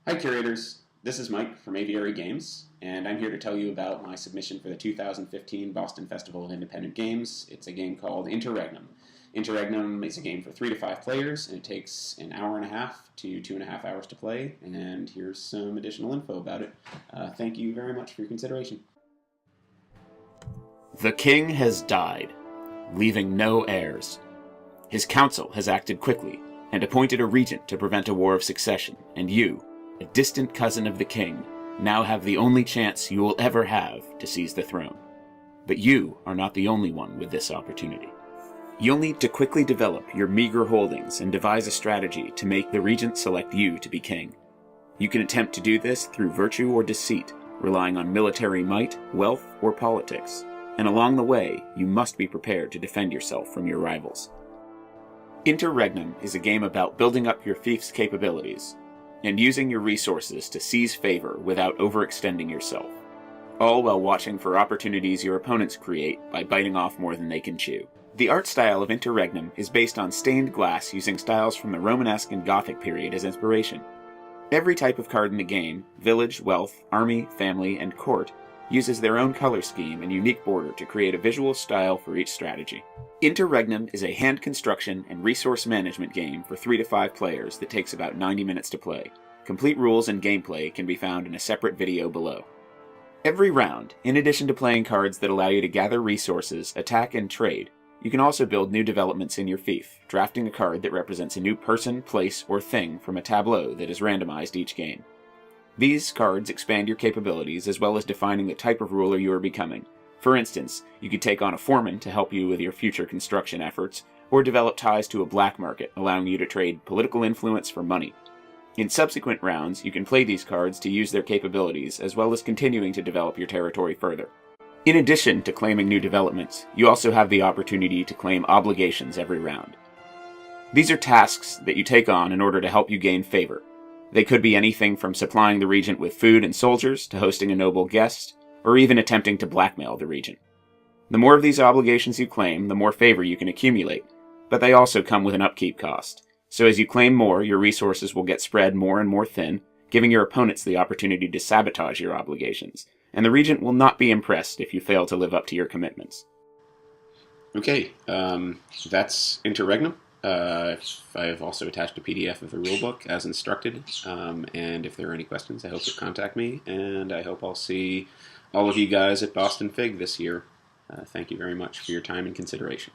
Hi curators, this is Mike from Aviary Games, and I'm here to tell you about my submission for the 2015 Boston Festival of Independent Games. It's a game called Interregnum. Interregnum is a game for 3 to 5 players, and it takes an hour and a half to 2.5 hours to play, and here's some additional info about it. Thank you very much for your consideration. The king has died, leaving no heirs. His council has acted quickly and appointed a regent to prevent a war of succession, and you, a distant cousin of the king, now have the only chance you will ever have to seize the throne. But you are not the only one with this opportunity. You'll need to quickly develop your meager holdings and devise a strategy to make the regent select you to be king. You can attempt to do this through virtue or deceit, relying on military might, wealth, or politics. And along the way, you must be prepared to defend yourself from your rivals. Interregnum is a game about building up your fief's capabilities and using your resources to seize favor without overextending yourself, all while watching for opportunities your opponents create by biting off more than they can chew. The art style of Interregnum is based on stained glass using styles from the Romanesque and Gothic period as inspiration. Every type of card in the game, village, wealth, army, family, and court, uses their own color scheme and unique border to create a visual style for each strategy. Interregnum is a hand construction and resource management game for 3 to 5 players that takes about 90 minutes to play. Complete rules and gameplay can be found in a separate video below. Every round, in addition to playing cards that allow you to gather resources, attack, and trade, you can also build new developments in your fief, drafting a card that represents a new person, place, or thing from a tableau that is randomized each game. These cards expand your capabilities as well as defining the type of ruler you are becoming. For instance, you could take on a foreman to help you with your future construction efforts, or develop ties to a black market, allowing you to trade political influence for money. In subsequent rounds, you can play these cards to use their capabilities, as well as continuing to develop your territory further. In addition to claiming new developments, you also have the opportunity to claim obligations every round. These are tasks that you take on in order to help you gain favor. They could be anything from supplying the regent with food and soldiers to hosting a noble guest, or even attempting to blackmail the regent. The more of these obligations you claim, the more favor you can accumulate, but they also come with an upkeep cost. So as you claim more, your resources will get spread more and more thin, giving your opponents the opportunity to sabotage your obligations, and the regent will not be impressed if you fail to live up to your commitments. Okay, that's Interregnum. I've also attached a PDF of the rulebook as instructed, and if there are any questions, I hope you'll contact me, and I hope I'll see all of you guys at Boston Fig this year. Thank you very much for your time and consideration.